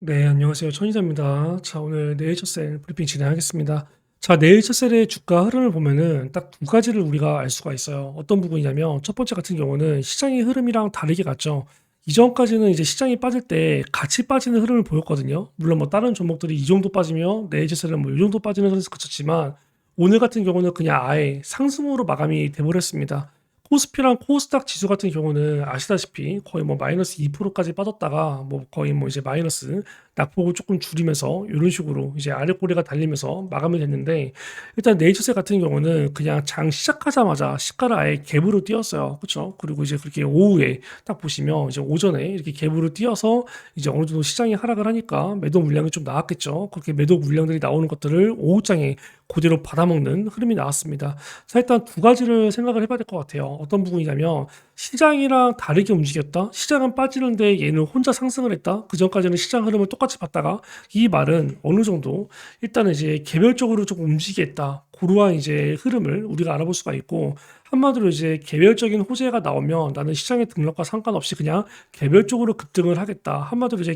네, 안녕하세요. 천이사입니다. 자, 오늘 네이처셀 브리핑 진행하겠습니다. 자, 네이처셀의 주가 흐름을 보면은 딱 두 가지를 우리가 알 수가 있어요. 어떤 부분이냐면 첫 번째 같은 경우는 시장의 흐름이랑 다르게 갔죠. 이전까지는 이제 시장이 빠질 때 같이 빠지는 흐름을 보였거든요. 물론 뭐 다른 종목들이 이 정도 빠지면 네이처셀은 뭐 이 정도 빠지는 흐름에서 그쳤지만 오늘 같은 경우는 그냥 아예 상승으로 마감이 돼버렸습니다. 코스피랑 코스닥 지수 같은 경우는 아시다시피 거의 뭐 마이너스 2%까지 빠졌다가 뭐 거의 뭐 이제 마이너스 낙폭을 조금 줄이면서 이런 식으로 이제 아래 꼬리가 달리면서 마감이 됐는데 일단 네이처셀 같은 경우는 그냥 장 시작하자마자 시가를 아예 갭으로 띄었어요. 그렇죠? 그리고 이제 그렇게 오후에 딱 보시면 이제 오전에 이렇게 갭으로 띄어서 이제 어느 정도 시장이 하락을 하니까 매도 물량이 좀 나왔겠죠. 그렇게 매도 물량들이 나오는 것들을 오후장에 그대로 받아먹는 흐름이 나왔습니다. 자, 일단 두 가지를 생각을 해봐야 될 것 같아요. 어떤 부분이냐면 시장이랑 다르게 움직였다. 시장은 빠지는데 얘는 혼자 상승을 했다. 그 전까지는 시장 흐름을 똑같이 봤다가 이 말은 어느 정도 일단은 이제 개별적으로 조금 움직였다. 그러한 이제 흐름을 우리가 알아볼 수가 있고 한마디로 이제 개별적인 호재가 나오면 나는 시장의 등락과 상관없이 그냥 개별적으로 급등을 하겠다. 한마디로 이제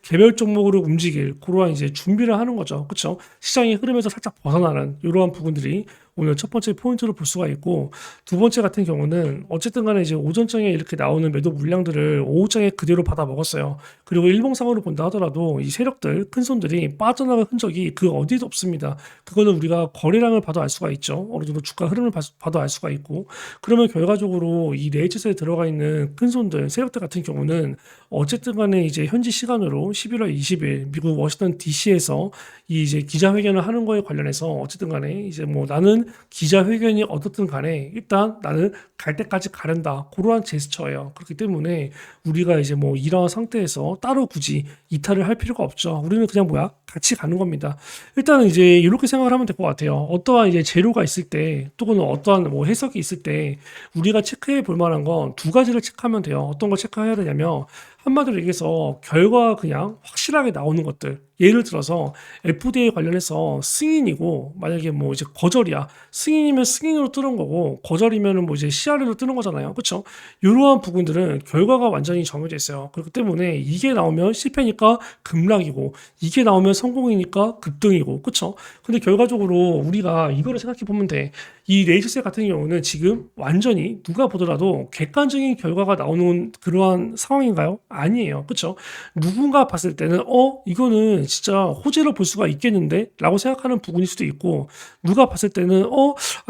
개별 종목으로 움직일 그러한 이제 준비를 하는 거죠. 그렇죠? 시장의 흐름에서 살짝 벗어나는 이러한 부분들이 오늘 첫 번째 포인트로 볼 수가 있고 두 번째 같은 경우는 어쨌든 간에 이제 오전장에 이렇게 나오는 매도 물량들을 오후장에 그대로 받아 먹었어요. 그리고 일봉상으로 본다 하더라도 이 세력들, 큰 손들이 빠져나갈 흔적이 그 어디도 없습니다. 그거는 우리가 거래량을 봐도 알 수가 있죠. 어느 정도 주가 흐름을 봐도 알 수가 있고 그러면 결과적으로 이 네이처스에 들어가 있는 큰 손들, 세력들 같은 경우는 어쨌든 간에 이제 현지 시간으로 11월 20일 미국 워싱턴 DC에서 이 이제 기자회견을 하는 거에 관련해서 어쨌든 간에 이제 뭐 나는 기자회견이 어떻든 간에 일단 나는 갈 때까지 가른다. 그러한 제스처예요. 그렇기 때문에 우리가 이제 뭐 이러한 상태에서 따로 굳이 이탈을 할 필요가 없죠. 우리는 그냥 뭐야? 같이 가는 겁니다. 일단은 이제 이렇게 생각을 하면 될 것 같아요. 어떠한 이제 재료가 있을 때 또는 어떠한 뭐 해석이 있을 때 우리가 체크해 볼 만한 건 두 가지를 체크하면 돼요. 어떤 걸 체크해야 되냐면 한마디로 얘기해서 결과가 그냥 확실하게 나오는 것들. 예를 들어서 FDA 관련해서 승인이고 만약에 뭐 이제 거절이야. 승인이면 승인으로 뜨는 거고 거절이면은 뭐 이제 CR로 뜨는 거잖아요. 그렇죠? 이러한 부분들은 결과가 완전히 정해져 있어요. 그렇기 때문에 이게 나오면 실패니까 급락이고 이게 나오면 성공이니까 급등이고 그렇죠? 근데 결과적으로 우리가 이거를 생각해 보면 돼. 이 레이저세 같은 경우는 지금 완전히 누가 보더라도 객관적인 결과가 나오는 그러한 상황인가요? 아니에요. 그렇죠? 누군가 봤을 때는 이거는 진짜 호재로 볼 수가 있겠는데 라고 생각하는 부분일 수도 있고 누가 봤을 때는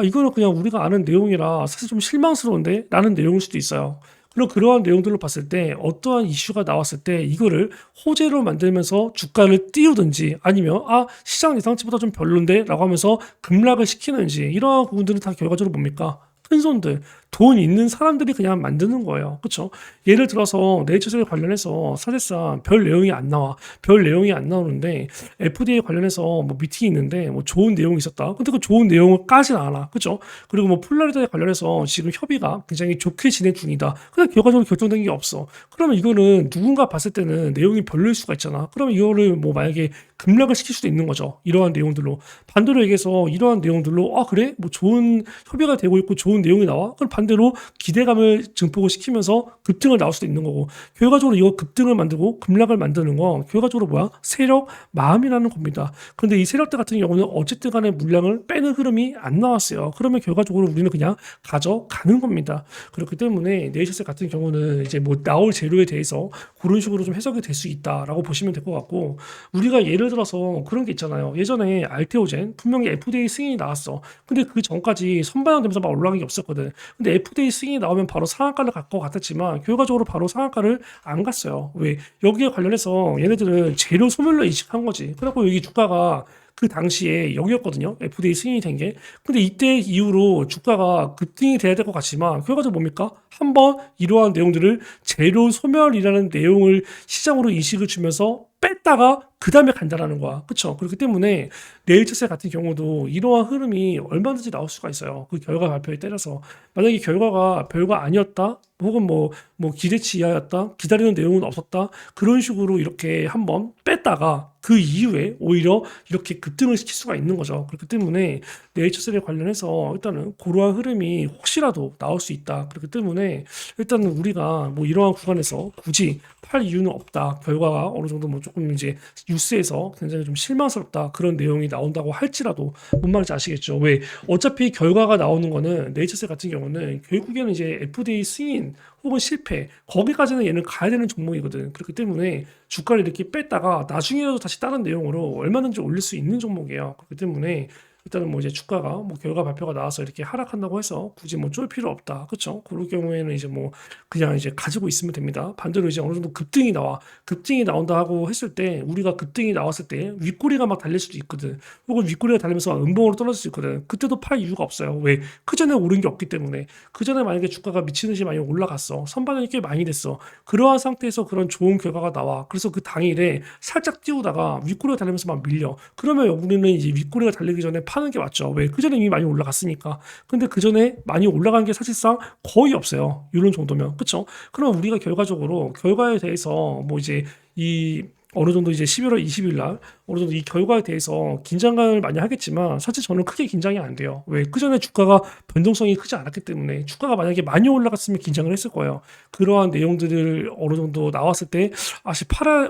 이거는 그냥 우리가 아는 내용이라 사실 좀 실망스러운데 라는 내용일 수도 있어요. 그리고 그러한 내용들로 봤을 때 어떠한 이슈가 나왔을 때 이거를 호재로 만들면서 주가를 띄우든지 아니면 시장 예상치보다 좀 별론데 라고 하면서 급락을 시키는지 이러한 부분들은 다 결과적으로 뭡니까? 큰 손들, 돈 있는 사람들이 그냥 만드는 거예요. 그렇죠? 예를 들어서 네이처셀 관련해서 사실상 별 내용이 안 나와. 별 내용이 안 나오는데 FDA 관련해서 뭐 미팅이 있는데 뭐 좋은 내용이 있었다. 근데 그 좋은 내용을 까진 않아. 그렇죠? 그리고 뭐 폴라리다에 관련해서 지금 협의가 굉장히 좋게 진행 중이다. 근데 결과적으로 결정된 게 없어. 그러면 이거는 누군가 봤을 때는 내용이 별로일 수가 있잖아. 그러면 이거를 뭐 만약에 급락을 시킬 수도 있는 거죠. 이러한 내용들로. 반대로 얘기해서 이러한 내용들로 그래? 뭐 좋은 협의가 되고 있고 좋은 내용이 나와? 그럼 반대로 기대감을 증폭을 시키면서 급등을 나올 수도 있는 거고 결과적으로 이거 급등을 만들고 급락을 만드는 건 결과적으로 뭐야? 세력, 마음이라는 겁니다. 그런데 이 세력들 같은 경우는 어쨌든 간에 물량을 빼는 흐름이 안 나왔어요. 그러면 결과적으로 우리는 그냥 가져가는 겁니다. 그렇기 때문에 네이처셀 같은 경우는 이제 뭐 나올 재료에 대해서 그런 식으로 좀 해석이 될 수 있다라고 보시면 될 것 같고 우리가 예를 들어서 그런 게 있잖아요. 예전에 알테오젠 분명히 FDA 승인이 나왔어. 근데 그 전까지 선반영되면서 막 올라간 게 없었거든. 근데 FDA 승인이 나오면 바로 상한가를 갈 것 같았지만 결과적으로 바로 상한가를 안 갔어요. 왜? 여기에 관련해서 얘네들은 재료 소멸로 인식한 거지. 그래갖고 여기 주가가 그 당시에 여기였거든요. FDA 승인이 된 게. 근데 이때 이후로 주가가 급등이 돼야 될 것 같지만 결과적으로 뭡니까? 한번 이러한 내용들을 재료 소멸이라는 내용을 시장으로 인식을 주면서 뺐다가 그 다음에 간다라는 거야. 그쵸? 그렇기 때문에 네이처셀 같은 경우도 이러한 흐름이 얼마든지 나올 수가 있어요. 그 결과 발표에 따라서. 만약에 결과가 별거 아니었다? 혹은 뭐 기대치 이하였다? 기다리는 내용은 없었다? 그런 식으로 이렇게 한번 뺐다가 그 이후에 오히려 이렇게 급등을 시킬 수가 있는 거죠. 그렇기 때문에 네이처셀에 관련해서 일단은 그러한 흐름이 혹시라도 나올 수 있다. 그렇기 때문에 일단은 우리가 뭐 이러한 구간에서 굳이 팔 이유는 없다. 결과가 어느 정도 뭐 조금 이제 뉴스에서 굉장히 좀 실망스럽다. 그런 내용이 나온다고 할지라도 뭔 말인지 아시겠죠? 왜 어차피 결과가 나오는 거는 네이처셀 같은 경우는 결국에는 이제 FDA 승인 혹은 실패 거기까지는 얘는 가야 되는 종목이거든. 그렇기 때문에 주가를 이렇게 뺐다가 나중에라도 다시 다른 내용으로 얼마든지 올릴 수 있는 종목이에요. 그렇기 때문에 일단은 뭐 이제 주가가 뭐 결과 발표가 나와서 이렇게 하락한다고 해서 굳이 뭐 쫄 필요 없다. 그렇죠? 그럴 경우에는 이제 뭐 그냥 이제 가지고 있으면 됩니다. 반대로 이제 어느 정도 급등이 나와. 급등이 나온다 하고 했을 때 우리가 급등이 나왔을 때 윗꼬리가 막 달릴 수도 있거든. 혹은 윗꼬리가 달리면서 막 음봉으로 떨어질 수 있거든. 그때도 팔 이유가 없어요. 왜? 그전에 오른 게 없기 때문에. 그전에 만약에 주가가 미친 듯이 많이 올라갔어. 선반영이 꽤 많이 됐어. 그러한 상태에서 그런 좋은 결과가 나와. 그래서 그 당일에 살짝 띄우다가 윗꼬리가 달리면서 막 밀려. 그러면 우리는 이제 윗꼬리가 달리기 전에 파는 게 맞죠. 왜? 그전에 이미 많이 올라갔으니까. 근데 그전에 많이 올라간 게 사실상 거의 없어요. 이런 정도면. 그쵸? 그럼 우리가 결과적으로 결과에 대해서 뭐 이제 이 어느 정도 이제 11월 20일 날 어느 정도 이 결과에 대해서 긴장감을 많이 하겠지만 사실 저는 크게 긴장이 안 돼요. 왜? 그전에 주가가 변동성이 크지 않았기 때문에 주가가 만약에 많이 올라갔으면 긴장을 했을 거예요. 그러한 내용들을 어느 정도 나왔을 때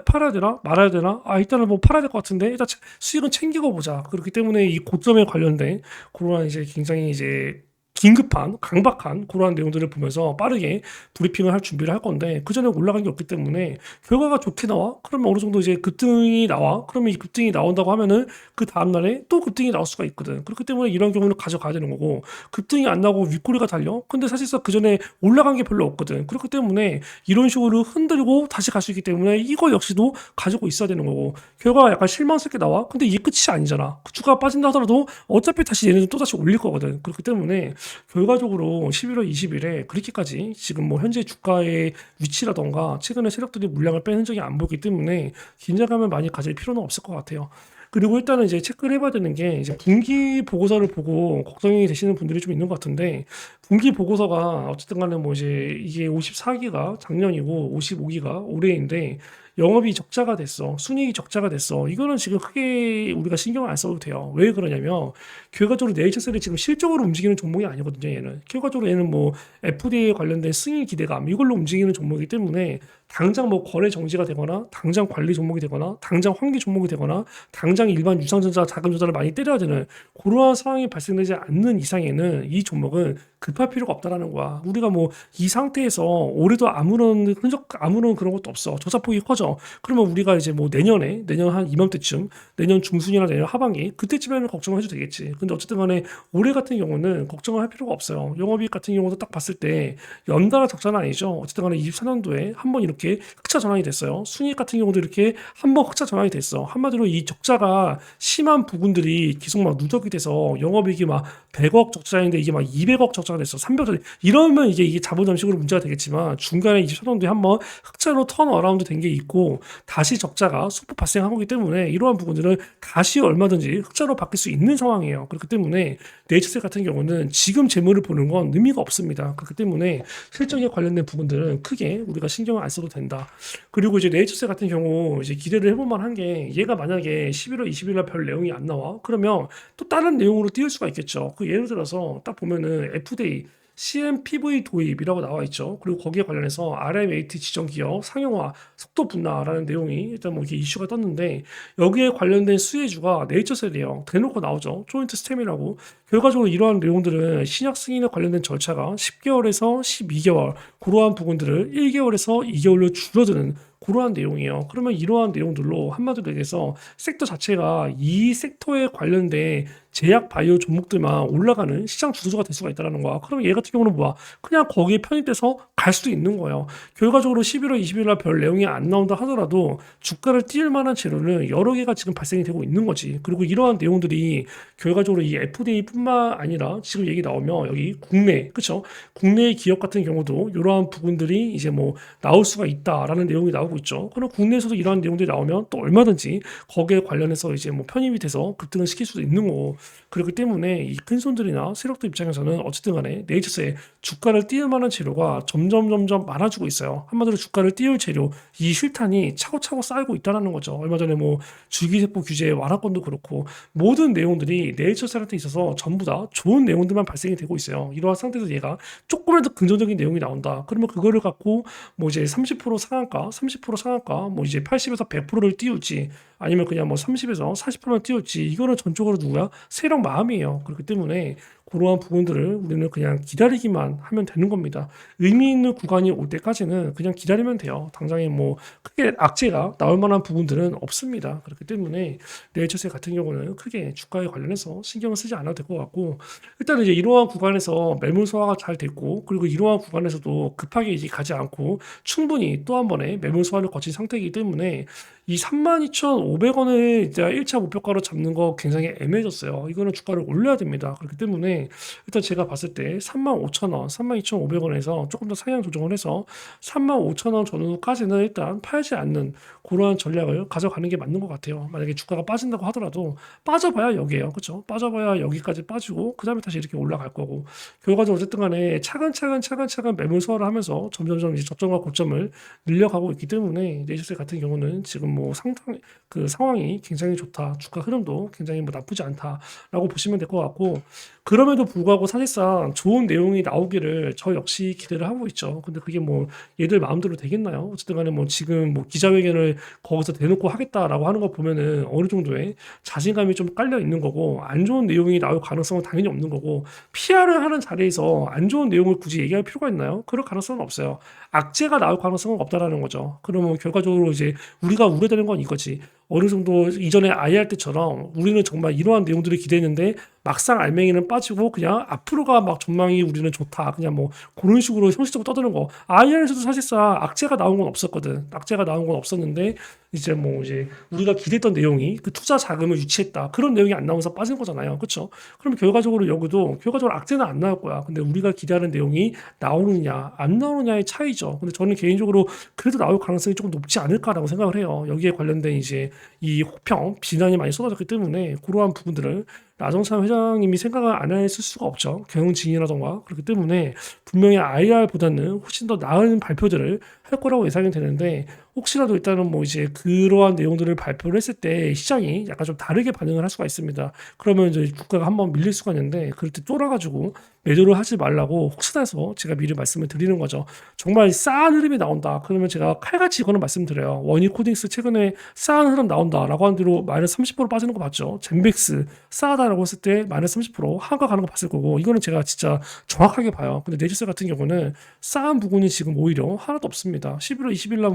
팔아야 되나 말아야 되나 일단은 뭐 팔아야 될 것 같은데 일단 수익은 챙기고 보자. 그렇기 때문에 이 고점에 관련된 그러한 이제 굉장히 이제 긴급한 강박한 그러한 내용들을 보면서 빠르게 브리핑을 할 준비를 할 건데 그전에 올라간 게 없기 때문에 결과가 좋게 나와 그러면 어느 정도 이제 급등이 나와 그러면 이 급등이 나온다고 하면은 그 다음날에 또 급등이 나올 수가 있거든. 그렇기 때문에 이런 경우는 가져가야 되는 거고 급등이 안 나고 윗꼬리가 달려 근데 사실상 그전에 올라간 게 별로 없거든. 그렇기 때문에 이런 식으로 흔들고 다시 갈 수 있기 때문에 이거 역시도 가지고 있어야 되는 거고 결과가 약간 실망스럽게 나와 근데 이게 끝이 아니잖아. 그 주가가 빠진다 하더라도 어차피 다시 얘네는 또 다시 올릴 거거든. 그렇기 때문에 결과적으로 11월 20일에 그렇게까지 지금 뭐 현재 주가의 위치라던가 최근에 세력들이 물량을 뺀 흔적이 안 보이기 때문에 긴장감을 많이 가질 필요는 없을 것 같아요. 그리고 일단은 이제 체크를 해봐야 되는 게 이제 분기 보고서를 보고 걱정이 되시는 분들이 좀 있는 것 같은데 분기 보고서가 어쨌든 간에 뭐 이제 이게 54기가 작년이고 55기가 올해인데 영업이 적자가 됐어. 순이익이 적자가 됐어. 이거는 지금 크게 우리가 신경을 안 써도 돼요. 왜 그러냐면 결과적으로 네이처셀이 지금 실적으로 움직이는 종목이 아니거든요. 얘는 결과적으로 얘는 뭐 FDA 관련된 승인 기대감 이걸로 움직이는 종목이기 때문에 당장 뭐 거래 정지가 되거나 당장 관리 종목이 되거나 당장 환기 종목이 되거나 당장 일반 유상전자 자금 조달을 많이 때려야 되는 그러한 상황이 발생되지 않는 이상에는 이 종목은 급할 필요가 없다라는 거야. 우리가 뭐 이 상태에서 올해도 아무런 흔적 아무런 그런 것도 없어. 저자폭이 커져. 그러면 우리가 이제 뭐 내년 한 이맘때쯤 내년 중순이나 내년 하반기 그때쯤에는 걱정을 해도 되겠지. 근데 어쨌든 간에 올해 같은 경우는 걱정을 할 필요가 없어요. 영업이익 같은 경우도 딱 봤을 때 연달아 적자는 아니죠. 어쨌든 간에 24년도에 한 번 이렇게 흑자 전환이 됐어요. 순이익 같은 경우도 이렇게 한 번 흑자 전환이 됐어. 한마디로 이 적자가 심한 부분들이 계속 막 누적이 돼서 영업이익이 막 100억 적자인데 이게 막 200억 적자가 됐어. 300억 이러면 이게 자본 잠식으로 문제가 되겠지만 중간에 24년도에 한 번 흑자로 턴어라운드 된 게 있고 다시 적자가 소폭 발생한 거기 때문에 이러한 부분들은 다시 얼마든지 흑자로 바뀔 수 있는 상황이에요. 그렇기 때문에 네이처셀 같은 경우는 지금 재물을 보는 건 의미가 없습니다. 그렇기 때문에 실적에 관련된 부분들은 크게 우리가 신경을 안 써도 된다. 그리고 이제 네이처셀 같은 경우 이제 기대를 해볼 만한 게 얘가 만약에 11월 20일 날 별 내용이 안 나와 그러면 또 다른 내용으로 띄울 수가 있겠죠. 그 예를 들어서 딱 보면은 FDA CMPV 도입이라고 나와 있죠. 그리고 거기에 관련해서 RMAT 지정 기업 상용화 속도 분나라는 내용이 일단 뭐 이게 이슈가 떴는데 여기에 관련된 수혜주가 네이처셀이에요. 대놓고 나오죠. 조인트 스템이라고. 결과적으로 이러한 내용들은 신약 승인에 관련된 절차가 10개월에서 12개월 그러한 부분들을 1개월에서 2개월로 줄어드는 그러한 내용이에요. 그러면 이러한 내용들로 한마디로 얘기해서 섹터 자체가 이 섹터에 관련된 제약 바이오 종목들만 올라가는 시장 주도주가 될 수가 있다는 거야. 그럼 얘 같은 경우는 뭐야? 그냥 거기에 편입돼서 갈 수도 있는 거예요. 결과적으로 11월 20일 날 별 내용이 안 나온다 하더라도 주가를 띄울 만한 재료는 여러 개가 지금 발생이 되고 있는 거지. 그리고 이러한 내용들이 결과적으로 이 FDA뿐만 아니라 지금 얘기 나오면 여기 국내, 그쵸? 국내의 기업 같은 경우도 이러한 부분들이 이제 뭐 나올 수가 있다라는 내용이 나오고 있죠. 그럼 국내에서도 이러한 내용들이 나오면 또 얼마든지 거기에 관련해서 이제 뭐 편입이 돼서 급등을 시킬 수도 있는 거고 그렇기 때문에 이 큰 손들이나 세력들 입장에서는 어쨌든 간에 네이처스의 주가를 띄울 만한 재료가 점점 많아지고 있어요. 한마디로 주가를 띄울 재료 이 실탄이 차고차고 쌓이고 있다는 거죠. 얼마 전에 뭐 줄기세포 규제 완화권도 그렇고 모든 내용들이 네이처스한테 있어서 전부 다 좋은 내용들만 발생이 되고 있어요. 이러한 상태에서 얘가 조금이라도 긍정적인 내용이 나온다. 그러면 그거를 갖고 뭐 이제 30% 상한가, 30% 상한가 뭐 이제 80에서 100%를 띄울지 아니면 그냥 뭐 30에서 40%만 띄울지 이거는 전적으로 누구야? 세력 마음이에요. 그렇기 때문에 그러한 부분들을 우리는 그냥 기다리기만 하면 되는 겁니다. 의미 있는 구간이 올 때까지는 그냥 기다리면 돼요. 당장에 뭐 크게 악재가 나올 만한 부분들은 없습니다. 그렇기 때문에 네이처셀 같은 경우는 크게 주가에 관련해서 신경을 쓰지 않아도 될 것 같고 일단은 이제 이러한 구간에서 매물 소화가 잘 됐고 그리고 이러한 구간에서도 급하게 이제 가지 않고 충분히 또 한 번의 매물 소화를 거친 상태이기 때문에 이 32,500원을 이제 1차 목표가로 잡는 거 굉장히 애매해졌어요. 이거는 주가를 올려야 됩니다. 그렇기 때문에 일단 제가 봤을 때 35,000원, 32,500원에서 조금 더 상향 조정을 해서 35,000원 전후까지는 일단 팔지 않는 그러한 전략을 가져가는 게 맞는 것 같아요. 만약에 주가가 빠진다고 하더라도 빠져봐야 여기에요. 그렇죠? 빠져봐야 여기까지 빠지고 그 다음에 다시 이렇게 올라갈 거고 결과적으로 어쨌든 간에 차근차근 매물 소화를 하면서 점점점 이제 저점과 고점을 늘려가고 있기 때문에 네이처셀 같은 경우는 지금 뭐 상당 그 상황이 굉장히 좋다. 주가 흐름도 굉장히 뭐 나쁘지 않다라고 보시면 될 것 같고 그럼에도 불구하고 사실상 좋은 내용이 나오기를 저 역시 기대를 하고 있죠. 근데 그게 뭐 얘들 마음대로 되겠나요? 어쨌든 간에 뭐 지금 뭐 기자회견을 거기서 대놓고 하겠다라고 하는 거 보면은 어느 정도의 자신감이 좀 깔려 있는 거고 안 좋은 내용이 나올 가능성은 당연히 없는 거고 PR을 하는 자리에서 안 좋은 내용을 굳이 얘기할 필요가 있나요? 그럴 가능성은 없어요. 악재가 나올 가능성은 없다라는 거죠. 그러면 결과적으로 이제 우리가 우려되는 건 이거지. 어느 정도 이전에 IR 때처럼 우리는 정말 이러한 내용들을 기대했는데 막상 알맹이는 빠지고 그냥 앞으로가 막 전망이 우리는 좋다. 그냥 뭐 그런 식으로 형식적으로 떠드는 거. IR에서도 사실상 악재가 나온 건 없었거든. 악재가 나온 건 없었는데 이제 뭐 이제 우리가 기대했던 내용이 그 투자 자금을 유치했다. 그런 내용이 안 나오면서 빠진 거잖아요. 그렇죠? 그러면 결과적으로 여기도 결과적으로 악재는 안 나올 거야. 근데 우리가 기대하는 내용이 나오느냐 안 나오느냐의 차이죠. 근데 저는 개인적으로 그래도 나올 가능성이 조금 높지 않을까라고 생각을 해요. 여기에 관련된 이제 이 혹평 비난이 많이 쏟아졌기 때문에 그러한 부분들을 나정찬 회장님이 생각을 안 했을 수가 없죠. 경영진이라던가 그렇기 때문에 분명히 IR보다는 훨씬 더 나은 발표들을 할 거라고 예상이 되는데 혹시라도 일단은 뭐 이제 그러한 내용들을 발표를 했을 때 시장이 약간 좀 다르게 반응을 할 수가 있습니다. 그러면 이제 주가가 한번 밀릴 수가 있는데 그럴 때 쫄아가지고 매도를 하지 말라고 혹시나 해서 제가 미리 말씀을 드리는 거죠. 정말 싸한 흐름이 나온다. 그러면 제가 칼같이 이거는 말씀드려요. 원익코딩스 최근에 싸한 흐름 나온다라고 한 대로 마이너스 30% 빠지는 거 봤죠. 젠백스 싸다라고 했을 때 마이너스 30% 하가 가는 거 봤을 거고 이거는 제가 진짜 정확하게 봐요. 근데 네이처셀 같은 경우는 싸한 부분이 지금 오히려 하나도 없습니다. 11월 20일 날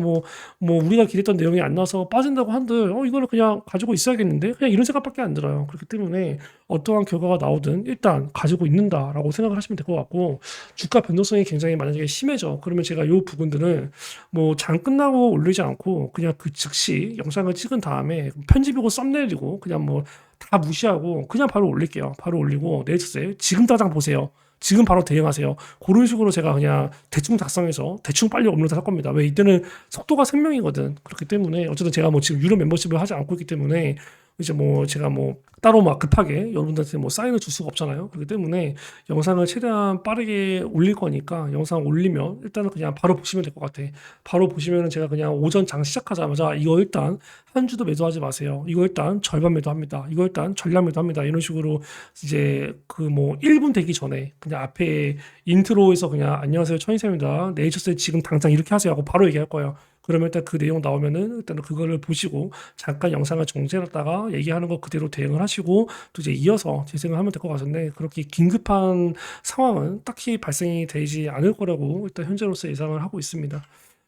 뭐 우리가 기대했던 내용이 안 나와서 빠진다고 한들 이거는 그냥 가지고 있어야겠는데 그냥 이런 생각밖에 안 들어요. 그렇기 때문에 어떠한 결과가 나오든 일단 가지고 있는다라고 생각을 하시면 될 것 같고 주가 변동성이 굉장히 만약에 심해져 그러면 제가 이 부분들은 뭐 장 끝나고 올리지 않고 그냥 그 즉시 영상을 찍은 다음에 편집이고 썸네일이고 그냥 뭐 다 무시하고 그냥 바로 올릴게요. 바로 올리고 네이처셀 지금 당장 보세요. 지금 바로 대응하세요. 그런 식으로 제가 그냥 대충 작성해서 대충 빨리 업로드 할 겁니다. 왜 이때는 속도가 생명이거든. 그렇기 때문에 어쨌든 제가 뭐 지금 유료 멤버십을 하지 않고 있기 때문에 이제 뭐 제가 뭐 따로 막 급하게 여러분들한테 뭐 사인을 줄 수가 없잖아요. 그렇기 때문에 영상을 최대한 빠르게 올릴 거니까 영상 올리면 일단은 그냥 바로 보시면 될 것 같아. 바로 보시면은 제가 그냥 오전 장 시작하자마자 이거 일단 한 주도 매도하지 마세요. 이거 일단 절반 매도합니다. 이거 일단 전량 매도합니다. 이런 식으로 이제 그 뭐 1분 되기 전에 그냥 앞에 인트로에서 그냥 안녕하세요 천인쌤입니다. 네이처셀 지금 당장 이렇게 하세요 하고 바로 얘기할 거예요. 그러면 일단 그 내용 나오면은 일단은 그거를 보시고 잠깐 영상을 정지해놨다가 얘기하는 거 그대로 대응을 하시고 또 이제 이어서 재생을 하면 될 것 같은데 그렇게 긴급한 상황은 딱히 발생이 되지 않을 거라고 일단 현재로서 예상을 하고 있습니다.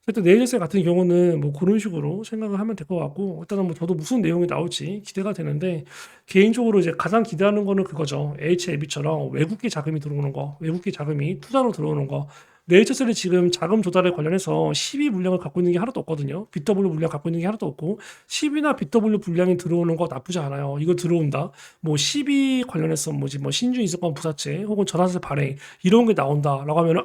일단 네이처셀 같은 경우는 뭐 그런 식으로 생각을 하면 될 것 같고 일단은 뭐 저도 무슨 내용이 나올지 기대가 되는데 개인적으로 이제 가장 기대하는 거는 그거죠. HLB처럼 외국계 자금이 들어오는 거, 외국계 자금이 투자로 들어오는 거. 네이처셀이 지금 자금 조달에 관련해서 12 물량을 갖고 있는 게 하나도 없거든요. BW 물량 갖고 있는 게 하나도 없고 10이나 BW 물량이 들어오는 거 나쁘지 않아요. 이거 들어온다. 뭐 10이 관련해서 뭐지 뭐 신주 인수권 부사채 혹은 전환세 발행 이런 게 나온다라고 하면은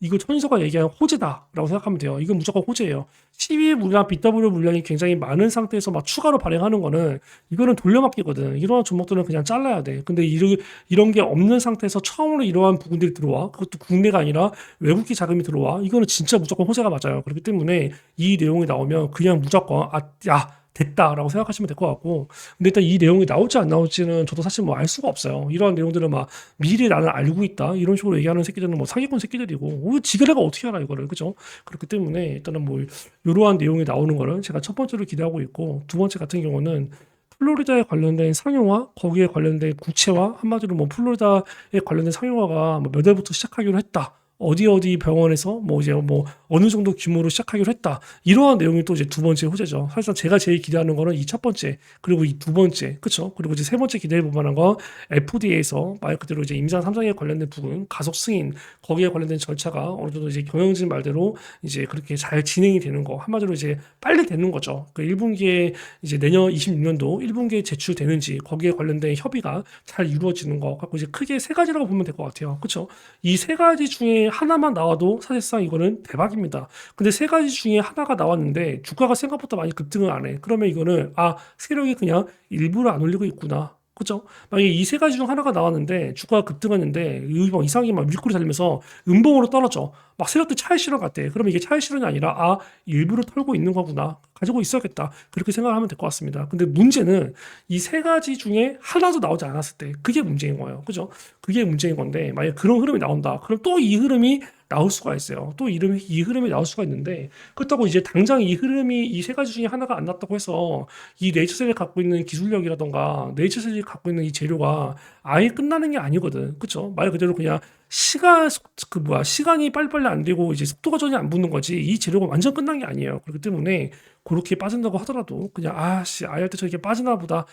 이거 천인서가 얘기한 호재다라고 생각하면 돼요. 이건 무조건 호재예요. 12 물량, BW 물량이 굉장히 많은 상태에서 막 추가로 발행하는 거는 이거는 돌려막기거든. 이러한 종목들은 그냥 잘라야 돼. 근데 이런 게 없는 상태에서 처음으로 이러한 부분들이 들어와. 그것도 국내가 아니라 외국계 자금이 들어와. 이거는 진짜 무조건 호재가 맞아요. 그렇기 때문에 이 내용이 나오면 그냥 무조건 야 됐다라고 생각하시면 될 것 같고, 근데 일단 이 내용이 나올지 안 나올지는 저도 사실 뭐 알 수가 없어요. 이러한 내용들을 막 미리 나는 알고 있다 이런 식으로 얘기하는 새끼들은 뭐 사기꾼 새끼들이고, 지그레가 어떻게 알아 이거를, 그죠? 그렇기 때문에 일단은 뭐 이러한 내용이 나오는 거를 제가 첫 번째로 기대하고 있고, 두 번째 같은 경우는 플로리다에 관련된 상용화, 거기에 관련된 구체화, 한마디로 뭐 플로리다에 관련된 상용화가 뭐 몇 월부터 시작하기로 했다. 어디 어디 병원에서 뭐 이제 뭐 어느 정도 규모로 시작하기로 했다. 이러한 내용이 또 이제 두 번째 호재죠. 사실상 제가 제일 기대하는 거는 이 첫 번째, 그리고 이 두 번째, 그쵸? 그리고 이제 세 번째 기대해 볼 만한 건 FDA에서 말 그대로 이제 임상 3상에 관련된 부분, 가속 승인, 거기에 관련된 절차가 어느 정도 이제 경영진 말대로 이제 그렇게 잘 진행이 되는 거. 한마디로 이제 빨리 되는 거죠. 그 1분기에 이제 내년 26년도 1분기에 제출되는지, 거기에 관련된 협의가 잘 이루어지는 거 갖고 이제 크게 세 가지라고 보면 될 것 같아요. 그쵸? 이 세 가지 중에 하나만 나와도 사실상 이거는 대박입니다. 근데 세 가지 중에 하나가 나왔는데 주가가 생각보다 많이 급등을 안 해. 그러면 이거는 세력이 그냥 일부러 안 올리고 있구나. 그죠? 만약에 이 세 가지 중 하나가 나왔는데 주가가 급등하는데 이상하게 막 윗골이 달리면서 음봉으로 떨어져. 막 세력들 차익 실현 같대. 그러면 이게 차익 실현이 아니라 일부러 털고 있는 거구나. 가지고 있어야겠다. 그렇게 생각을 하면 될 것 같습니다. 근데 문제는 이 세 가지 중에 하나도 나오지 않았을 때 그게 문제인 거예요. 그죠? 그게 문제인 건데 만약에 그런 흐름이 나온다. 그럼 또 이 흐름이 나올 수가 있어요. 또 이 흐름이 나올 수가 있는데 그렇다고 이제 당장 이 흐름이 이 세 가지 중에 하나가 안 났다고 해서 이 네이처셀이 갖고 있는 기술력이라던가 네이처셀이 갖고 있는 이 재료가 아예 끝나는 게 아니거든. 그쵸? 말 그대로 그냥 시간이 빨리빨리 안 되고 이제 속도가 전혀 안 붙는 거지 이 재료가 완전 끝난 게 아니에요. 그렇기 때문에 그렇게 빠진다고 하더라도 그냥 아예 때 저렇게 빠지나 보다.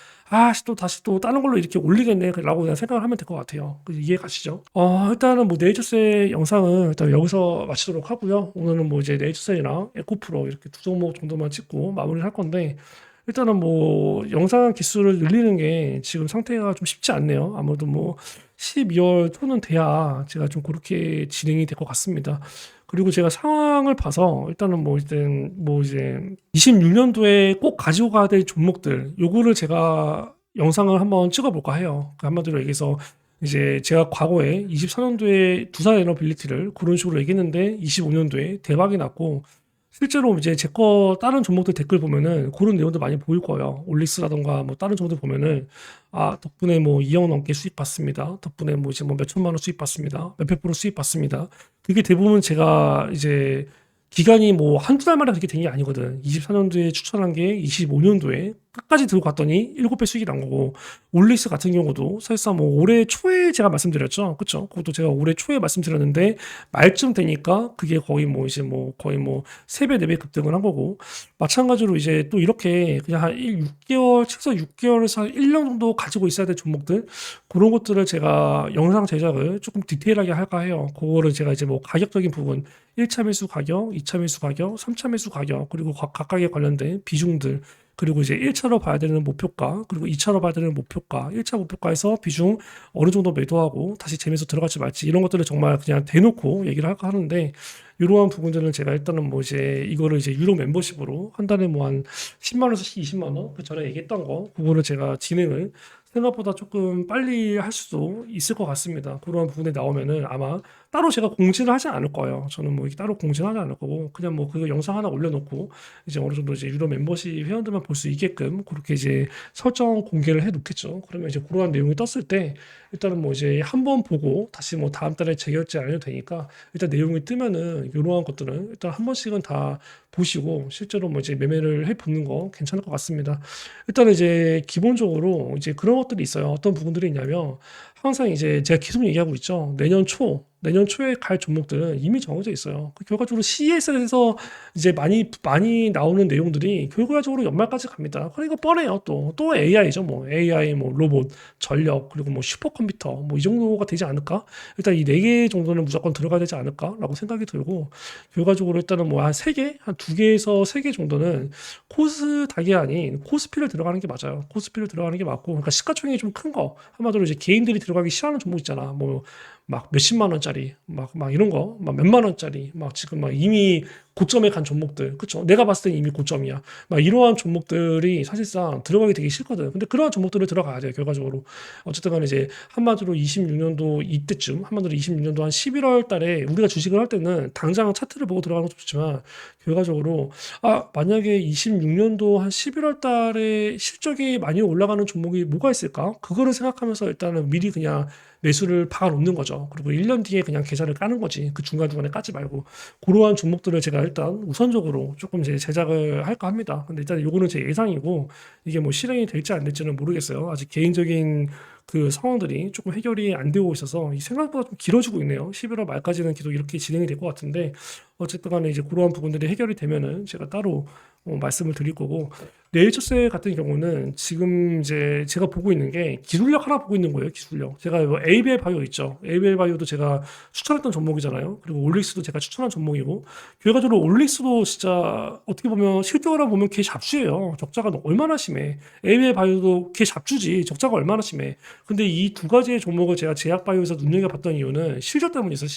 또 다시 또 다른 걸로 이렇게 올리겠네라고 그냥 생각을 하면 될 것 같아요. 이해 가시죠? 일단은 뭐 네이처셀 영상은 일단 여기서 마치도록 하고요. 오늘은 뭐 이제 네이처셀이랑 에코프로 이렇게 두 종목 정도만 찍고 마무리를 할 건데 일단은 뭐 영상 기술을 늘리는 게 지금 상태가 좀 쉽지 않네요. 아무래도 뭐 12월 초는 돼야 제가 좀 그렇게 진행이 될 것 같습니다. 그리고 제가 상황을 봐서 일단은 뭐 이제 26년도에 꼭 가지고 가야 될 종목들 요거를 제가 영상을 한번 찍어볼까 해요. 한마디로 얘기해서 이제 제가 과거에 24년도에 두산 에너빌리티를 그런 식으로 얘기했는데 25년도에 대박이 났고 실제로 이제 제 거 다른 종목들 댓글 보면은 그런 내용도 많이 보일 거예요. 올릭스라던가 뭐 다른 종목들 보면은 덕분에 뭐 2억 넘게 수익 받습니다. 덕분에 뭐 이제 뭐 몇 천만 원 수익 받습니다. 몇백 프로 수익 받습니다. 그게 대부분 제가 이제 기간이 뭐 한두 달 만에 그렇게 된 게 아니거든. 24년도에 추천한 게 25년도에 끝까지 들고 갔더니 7배 수익이 난 거고, 올릭스 같은 경우도 사실상 뭐 올해 초에 제가 말씀드렸죠. 그쵸? 그것도 제가 올해 초에 말씀드렸는데, 말쯤 되니까 그게 거의 뭐 이제 뭐 거의 뭐 3배, 4배 급등을 한 거고, 마찬가지로 이제 또 이렇게 그냥 한 6개월, 최소 6개월에서 1년 정도 가지고 있어야 될 종목들, 그런 것들을 제가 영상 제작을 조금 디테일하게 할까 해요. 그거를 제가 이제 뭐 가격적인 부분, 1차 매수 가격, 2차 매수 가격, 3차 매수 가격, 그리고 각각에 관련된 비중들, 그리고 이제 1차로 봐야 되는 목표가, 그리고 2차로 봐야 되는 목표가, 1차 목표가에서 비중 어느 정도 매도하고 다시 재매수 들어갈지 말지 이런 것들을 정말 그냥 대놓고 얘기를 할까 하는데, 이러한 부분들은 제가 일단은 뭐 이제 이거를 이제 유료 멤버십으로 한 달에 뭐 한 10만 원에서 20만 원, 그 전에 얘기했던 거, 그거를 제가 진행을 생각보다 조금 빨리 할 수도 있을 것 같습니다. 그런 부분에 나오면은 아마 따로 제가 공지를 하지 않을 거예요. 저는 뭐 이렇게 따로 공지를 하지 않을 거고 그냥 뭐 그거 영상 하나 올려놓고 이제 어느 정도 이제 유료 멤버십 회원들만 볼 수 있게끔 그렇게 이제 설정 공개를 해놓겠죠. 그러면 이제 그러한 내용이 떴을 때 일단은 뭐 이제 한번 보고 다시 뭐 다음 달에 재결제 안 해도 되니까 일단 내용이 뜨면은 이러한 것들은 일단 한 번씩은 다 보시고 실제로 뭐 이제 매매를 해 보는 거 괜찮을 것 같습니다. 일단은 이제 기본적으로 이제 그런 것들이 있어요. 어떤 부분들이 있냐면 항상 이제 제가 계속 얘기하고 있죠. 내년 초에 갈 종목들은 이미 정해져 있어요. 결과적으로 CES에서 이제 많이 나오는 내용들이 결과적으로 연말까지 갑니다. 그러니까 뻔해요. 또 AI죠. 뭐 AI, 뭐 로봇, 전력, 그리고 뭐 슈퍼컴퓨터, 뭐 이 정도가 되지 않을까? 일단 이 네 개 정도는 무조건 들어가야 되지 않을까라고 생각이 들고, 결과적으로 일단은 뭐 한 세 개, 한 두 개에서 세 개 정도는 코스닥이 아닌 코스피를 들어가는 게 맞아요. 코스피를 들어가는 게 맞고, 그러니까 시가총액이 좀 큰 거, 한마디로 이제 개인들이 들어가기 싫어하는 종목 있잖아. 뭐 막 몇십만 원짜리, 막 이런 거, 막 몇만 원짜리, 막 지금 막 이미 고점에 간 종목들, 그쵸? 내가 봤을 땐 이미 고점이야. 막 이러한 종목들이 사실상 들어가기 되게 싫거든. 근데 그러한 종목들을 들어가야 돼요, 결과적으로. 어쨌든 간에 이제 한마디로 26년도 이때쯤, 한마디로 26년도 한 11월 달에 우리가 주식을 할 때는 당장 차트를 보고 들어가는 것도 좋지만, 결과적으로, 만약에 26년도 한 11월 달에 실적이 많이 올라가는 종목이 뭐가 있을까? 그거를 생각하면서 일단은 미리 그냥 매수를 박아놓는 거죠. 그리고 1년 뒤에 그냥 계좌를 까는 거지. 그 중간중간에 까지 말고. 그러한 종목들을 제가 일단 우선적으로 조금 이제 제작을 할까 합니다. 근데 일단 요거는 제 예상이고, 이게 뭐 실행이 될지 안 될지는 모르겠어요. 아직 개인적인 그 상황들이 조금 해결이 안 되고 있어서 이 생각보다 좀 길어지고 있네요. 11월 말까지는 계속 이렇게 진행이 될 것 같은데, 어쨌든 간에 이제 그러한 부분들이 해결이 되면은 제가 따로 말씀을 드릴 거고, 네이처셀 같은 경우는 지금 이제 제가 보고 있는 게 기술력 하나 보고 있는 거예요. 기술력. 제가 뭐 ABL 바이오 있죠. ABL 바이오도 제가 추천했던 종목이잖아요. 그리고 올릭스도 제가 추천한 종목이고, 결과적으로 올릭스도 진짜 어떻게 보면 실적으로 보면 걔 잡주예요. 적자가 얼마나 심해. ABL 바이오도 걔 잡주지. 적자가 얼마나 심해. 근데 이 두 가지의 종목을 제가 제약 바이오에서 눈여겨봤던 이유는 실적 때문이었어요.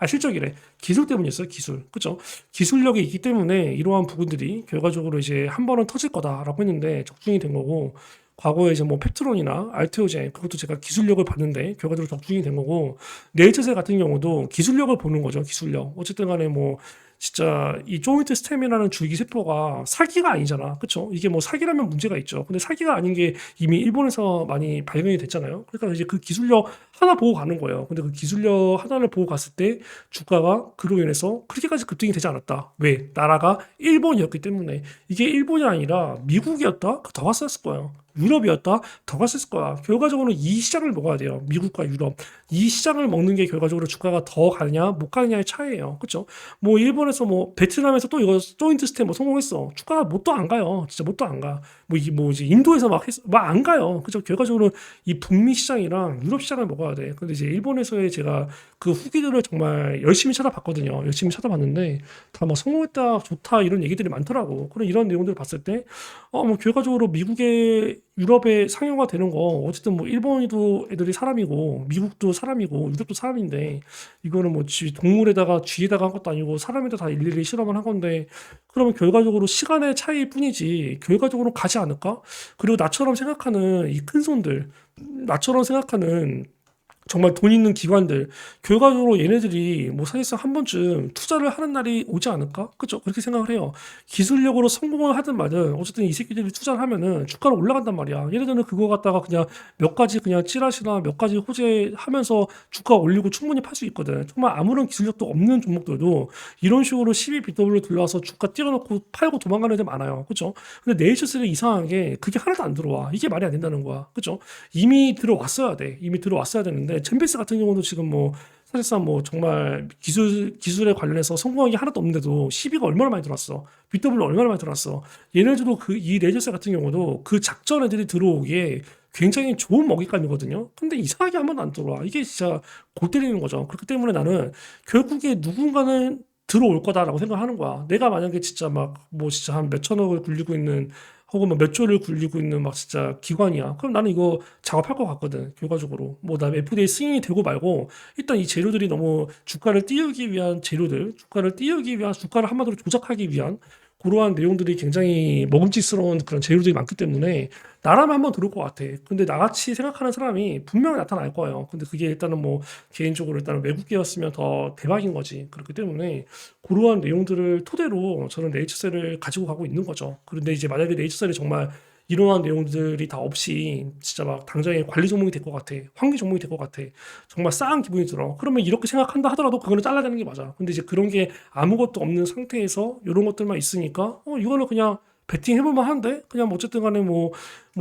실적이래. 기술 때문이었어요. 기술. 그죠? 기술력이 있기 때문에 이러한 부분들이 결과적으로 이제 한 번은 터질 거다라고 했는데 적중이 된 거고, 과거에 이제 뭐 펩트론이나 알테오젠 그것도 제가 기술력을 봤는데 결과적으로 적중이 된 거고, 네이처셀 같은 경우도 기술력을 보는 거죠. 기술력. 어쨌든 간에 뭐 진짜 이 조인트 스템이라는 줄기세포가 사기가 아니잖아. 그쵸? 이게 뭐 사기라면 문제가 있죠. 근데 사기가 아닌 게 이미 일본에서 많이 발견이 됐잖아요. 그러니까 이제 그 기술력 하나 보고 가는 거예요. 근데 그 기술력 하나를 보고 갔을 때 주가가 그로 인해서 그렇게까지 급등이 되지 않았다. 왜? 나라가 일본이었기 때문에. 이게 일본이 아니라 미국이었다? 더 갔었을 거예요. 유럽이었다? 더 갔었을 거야. 결과적으로 이 시장을 먹어야 돼요. 미국과 유럽. 이 시장을 먹는 게 결과적으로 주가가 더 가느냐, 못 가느냐의 차이예요. 그쵸? 뭐 일본에서 뭐 베트남에서 또 이거 조인트 스텝 뭐 성공했어. 주가가 못 또 안 가요. 진짜 못 또 안 가. 뭐 이게 뭐 이제 인도에서 막 했어. 막 안 가요. 그죠? 결과적으로 이 북미 시장이랑 유럽 시장을 먹어야 돼. 근데 이제 일본에서의 제가 그 후기들을 정말 열심히 찾아봤거든요. 열심히 찾아봤는데 다 막 성공했다, 좋다 이런 얘기들이 많더라고. 그런 이런 내용들을 봤을 때 뭐 결과적으로 미국의 유럽에 상용화 되는 거 어쨌든 뭐 일본도 애들이 사람이고 미국도 사람이고 유럽도 사람인데 이거는 뭐 동물에다가 쥐에다가 한 것도 아니고 사람에다 다 일일이 실험을 한 건데, 그러면 결과적으로 시간의 차이일 뿐이지 결과적으로 가지 않을까? 그리고 나처럼 생각하는 이 큰 손들, 나처럼 생각하는 정말 돈 있는 기관들, 결과적으로 얘네들이 뭐 사실상 한 번쯤 투자를 하는 날이 오지 않을까? 그죠? 그렇게 생각을 해요. 기술력으로 성공을 하든 말든 어쨌든 이 새끼들이 투자를 하면은 주가는 올라간단 말이야. 얘네들은 그거 갖다가 그냥 몇 가지 그냥 찌라시나 몇 가지 호재하면서 주가 올리고 충분히 팔 수 있거든. 정말 아무런 기술력도 없는 종목들도 이런 식으로 12BW 들러와서 주가 띄워놓고 팔고 도망가는 애들 많아요. 그죠? 근데 네이처셀은 이상한 게 그게 하나도 안 들어와. 이게 말이 안 된다는 거야. 그죠? 이미 들어왔어야 돼. 이미 들어왔어야 되는데 젠베스 같은 경우도 지금 뭐 사실상 뭐 정말 기술에 관련해서 성공한 게 하나도 없는데도 시비가 얼마나 많이 들어왔어. BW 얼마나 많이 들어왔어. 얘네들도 그 이 레저스 같은 경우도 그 작전 애들이 들어오기에 굉장히 좋은 먹잇감이거든요. 근데 이상하게 한 번도 안 들어와. 이게 진짜 골 때리는 거죠. 그렇기 때문에 나는 결국에 누군가는 들어올 거다라고 생각하는 거야. 내가 만약에 진짜 막 뭐 진짜 한 몇천억을 굴리고 있는, 혹은 뭐 몇 조를 굴리고 있는 막 진짜 기관이야. 그럼 나는 이거 작업할 것 같거든. 결과적으로. 뭐 나 FDA 승인이 되고 말고 일단 이 재료들이 너무 주가를 띄우기 위한 재료들, 주가를 띄우기 위한, 주가를 한마디로 조작하기 위한 그러한 내용들이 굉장히 먹음직스러운 그런 재료들이 많기 때문에 나라면 한번 들어올 것 같아. 근데 나같이 생각하는 사람이 분명히 나타날 거예요. 근데 그게 일단은 뭐 개인적으로 일단은 외국계였으면 더 대박인 거지. 그렇기 때문에 그러한 내용들을 토대로 저는 네이처셀을 가지고 가고 있는 거죠. 그런데 이제 만약에 네이처셀이 정말 이러한 내용들이 다 없이 진짜 막 당장에 관리 종목이 될 것 같아. 환기 종목이 될 것 같아. 정말 싸한 기분이 들어. 그러면 이렇게 생각한다 하더라도 그거는 잘라야 되는 게 맞아. 근데 이제 그런 게 아무것도 없는 상태에서 이런 것들만 있으니까 이거는 그냥 베팅 해볼만 한데 그냥 뭐 어쨌든 간에 뭐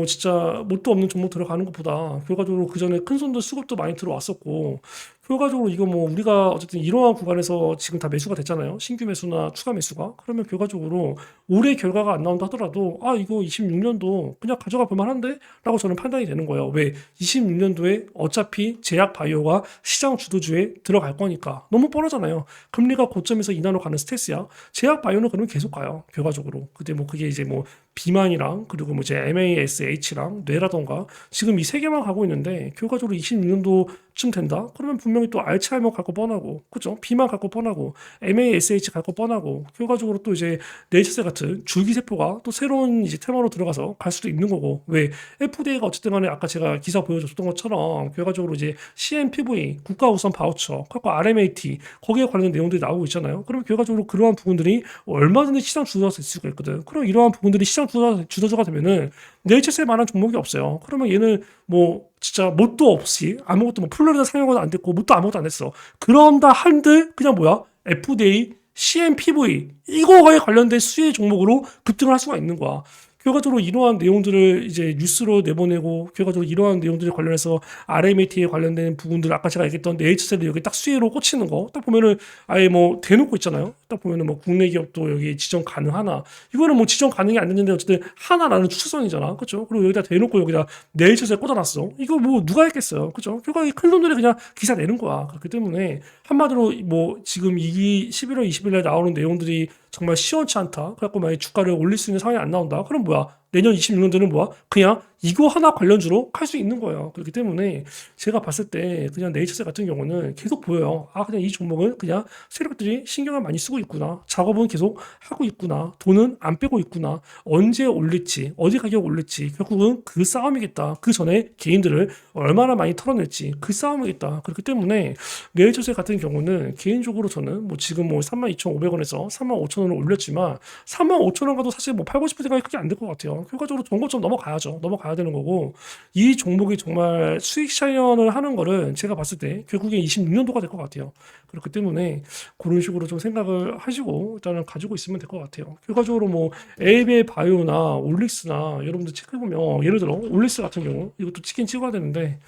진짜 뭣도 없는 종목 들어가는 것보다 결과적으로 그 전에 큰 손들 수급도 많이 들어왔었고, 결과적으로 이거 뭐 우리가 어쨌든 이러한 구간에서 지금 다 매수가 됐잖아요. 신규 매수나 추가 매수가. 그러면 결과적으로 올해 결과가 안 나온다 하더라도 이거 26년도 그냥 가져가 볼 만한데? 라고 저는 판단이 되는 거예요. 왜? 26년도에 어차피 제약 바이오가 시장 주도주에 들어갈 거니까. 너무 뻔하잖아요. 금리가 고점에서 인하로 가는 스테이스야. 제약 바이오는 그러면 계속 가요. 결과적으로. 근데 뭐 그게 이제 뭐 비만이랑 그리고 뭐 이제 MASH랑 뇌라던가 지금 이 세 개만 가고 있는데 결과적으로 26년도 쯤 된다? 그러면 분명히 또 알츠하이머 갈 거 뻔하고, 그죠? 비만 갈 거 뻔하고, MASH 갈 거 뻔하고, 결과적으로 또 이제 네이처셀 같은 줄기세포가 또 새로운 이제 테마로 들어가서 갈 수도 있는 거고, 왜 FDA가 어쨌든 간에 아까 제가 기사 보여줬던 것처럼 결과적으로 이제 CMPV, 국가우선 바우처, 그리고 RMAT, 거기에 관련 내용들이 나오고 있잖아요. 그럼 결과적으로 그러한 부분들이 얼마든지 시장 주도자가 될 수가 있거든. 그럼 이러한 부분들이 시장 주도자가 되면은 네이처셀 만한 종목이 없어요. 그러면 얘는 뭐 진짜 뭣도 없이 아무것도 뭐 플로리다 상용화도 안 됐고 뭣도 아무것도 안 했어. 그런다 한들 그냥 뭐야? FDA, CMPV 이거에 관련된 수혜 종목으로 급등을 할 수가 있는 거야. 결과적으로 이러한 내용들을 이제 뉴스로 내보내고 결과적으로 이러한 내용들에 관련해서 RMAT에 관련된 부분들 아까 제가 얘기했던 네이처셀이 여기 딱 수혜로 꽂히는 거 딱 보면은 아예 뭐 대놓고 있잖아요. 딱 보면은 뭐 국내 기업도 여기 지정 가능하나 이거는 뭐 지정 가능이 안 됐는데 어쨌든 하나라는 추천이잖아. 그렇죠? 그리고 여기다 대놓고 여기다 네이처셀 꽂아놨어. 이거 뭐 누가 했겠어요. 그렇죠? 결과 큰 놈들이 그냥 기사 내는 거야. 그렇기 때문에 한마디로 뭐 지금 이 11월 20일 날 나오는 내용들이 정말 시원치 않다. 그래갖고 만약에 주가를 올릴 수 있는 상황이 안 나온다. 그럼 뭐야? 내년 26년도는 뭐야? 그냥 이거 하나 관련주로 갈 수 있는 거예요. 그렇기 때문에 제가 봤을 때 그냥 네이처셀 같은 경우는 계속 보여요. 아, 그냥 이 종목은 그냥 세력들이 신경을 많이 쓰고 있구나. 작업은 계속 하고 있구나. 돈은 안 빼고 있구나. 언제 올릴지, 어디 가격 올릴지 결국은 그 싸움이겠다. 그 전에 개인들을 얼마나 많이 털어낼지 그 싸움이겠다. 그렇기 때문에 네이처셀 같은 경우는 개인적으로 저는 뭐 지금 뭐 32,500원에서 35,000원을 올렸지만 35,000원 가도 사실 뭐 팔고 싶은 생각이 크게 안 들 것 같아요. 결과적으로 종고점 넘어가야죠. 넘어가야 되는 거고 이 종목이 정말 수익 실현을 하는 거는 제가 봤을 때 결국에 26년도가 될 것 같아요. 그렇기 때문에 그런 식으로 좀 생각을 하시고 일단은 가지고 있으면 될 것 같아요. 결과적으로 뭐 에이베 바이오나 올릭스나 여러분들 체크해보면 예를 들어 올릭스 같은 경우 이것도 치킨 찍어야 되는데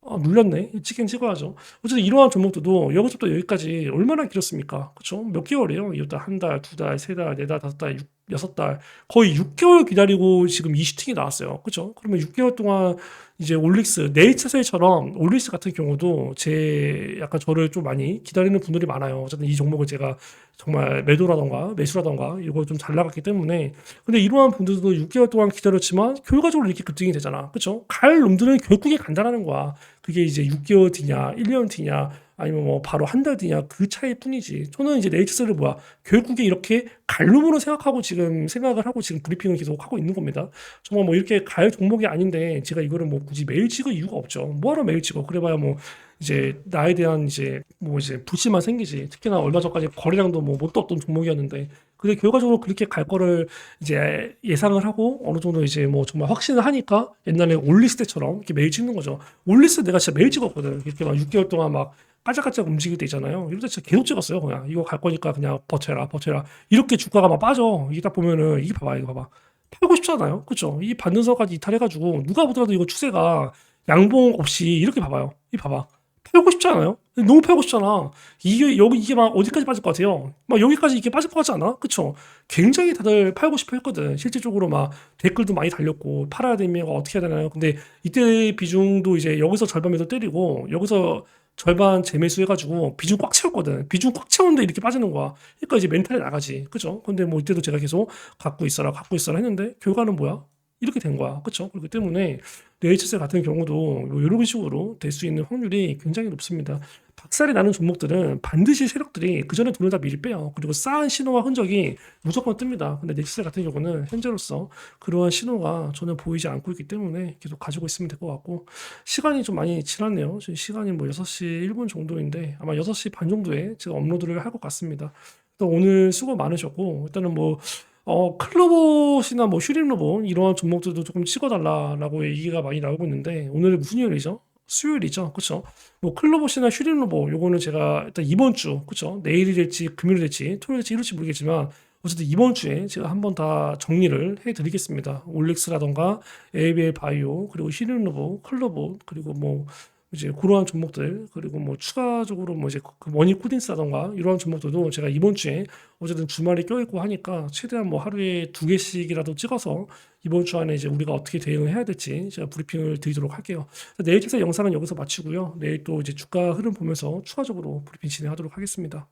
아, 눌렸네. 치킨 찍어야죠. 어쨌든 이러한 종목들도 여기서부터 여기까지 얼마나 길었습니까? 그쵸? 몇 개월이에요? 이것도 한 달, 두 달, 세 달, 네 달, 다섯 달, 여섯 달. 거의 6개월 기다리고 지금 이 슈팅이 나왔어요. 그쵸? 그러면 6개월 동안 이제 올릭스, 네이처셀처럼 올릭스 같은 경우도 제 약간 저를 좀 많이 기다리는 분들이 많아요. 어쨌든 이 종목을 제가 정말 매도라던가 매수라던가 이거 좀 잘 나갔기 때문에 근데 이러한 분들도 6개월 동안 기다렸지만 결과적으로 이렇게 급등이 되잖아. 그쵸? 갈 놈들은 결국에 간다라는 거야. 그게 이제 6개월 뒤냐, 1년 뒤냐, 아니면 뭐 바로 한 달 뒤냐 그 차이 뿐이지. 저는 이제 네이처셀을 뭐야 결국에 이렇게 갈 놈으로 생각하고 지금 생각을 하고 지금 브리핑을 계속 하고 있는 겁니다. 정말 뭐 이렇게 갈 종목이 아닌데 제가 이거를 뭐 굳이 매일 찍을 이유가 없죠. 뭐하러 매일 찍어? 그래봐야 뭐 이제 나에 대한 이제 뭐 이제 불신만 생기지. 특히나 얼마 전까지 거래량도 뭐 못 떴던 종목이었는데. 근데 결과적으로 그렇게 갈 거를 이제 예상을 하고 어느 정도 이제 뭐 정말 확신을 하니까 옛날에 올리스 때처럼 이렇게 매일 찍는 거죠. 올리스 내가 진짜 매일 찍었거든. 이렇게 막 6개월 동안 막 깔짝깔짝 움직일 때 있잖아요. 이럴 때 진짜 계속 찍었어요. 그냥 이거 갈 거니까 그냥 버텨라, 버텨라. 이렇게 주가가 막 빠져. 이게 딱 보면은 이게 봐봐, 이거 봐봐. 팔고 싶잖아요. 그쵸? 이 반등선까지 이탈해가지고 누가 보더라도 이거 추세가 양봉 없이 이렇게 봐봐요. 이 봐봐. 팔고 싶지 않아요? 너무 팔고 싶잖아. 이게 여기 이게 막 어디까지 빠질 것 같아요? 막 여기까지 이게 빠질 것 같지 않아? 그쵸? 굉장히 다들 팔고 싶어 했거든. 실질적으로 막 댓글도 많이 달렸고 팔아야 되면 어떻게 해야 되나요? 근데 이때 비중도 이제 여기서 절반 매도 때리고 여기서 절반 재매수 해가지고 비중 꽉 채웠거든. 비중 꽉 채웠는데 이렇게 빠지는 거야. 그러니까 이제 멘탈이 나가지. 그죠? 근데 뭐 이때도 제가 계속 갖고 있어라 했는데 결과는 뭐야? 이렇게 된 거야. 그쵸? 그렇기 때문에 네이처셀 같은 경우도 뭐 이런 식으로 될 수 있는 확률이 굉장히 높습니다. 박살이 나는 종목들은 반드시 세력들이 그 전에 돈을 다 미리 빼요. 그리고 쌓은 신호와 흔적이 무조건 뜹니다. 근데 네이처셀 같은 경우는 현재로서 그러한 신호가 전혀 보이지 않고 있기 때문에 계속 가지고 있으면 될 것 같고 시간이 좀 많이 지났네요. 지금 시간이 뭐 6시 1분 정도인데 아마 6시 반 정도에 제가 업로드를 할 것 같습니다. 또 오늘 수고 많으셨고 일단은 뭐 클로봇이나 뭐 슈림로봇 이러한 종목들도 조금 찍어달라라고 얘기가 많이 나오고 있는데 오늘이 무슨 요일이죠? 수요일이죠, 그렇죠? 뭐 클로봇이나 슈림로봇 요거는 제가 일단 이번 주, 그렇죠? 내일이 될지 금요일이 될지 토요일이 될지 이럴지 모르겠지만 어쨌든 이번 주에 제가 한번 다 정리를 해드리겠습니다. 올릭스라던가 ABL 바이오 그리고 슈림로봇, 클로봇 그리고 뭐 이제 그러한 종목들 그리고 뭐 추가적으로 뭐 이제 그 머니 코딘스라던가 이러한 종목들도 제가 이번 주에 어쨌든 주말에 껴있고 하니까 최대한 뭐 하루에 두 개씩이라도 찍어서 이번 주 안에 이제 우리가 어떻게 대응을 해야 될지 제가 브리핑을 드리도록 할게요. 내일 책상 영상은 여기서 마치고요. 내일 또 이제 주가 흐름 보면서 추가적으로 브리핑 진행하도록 하겠습니다.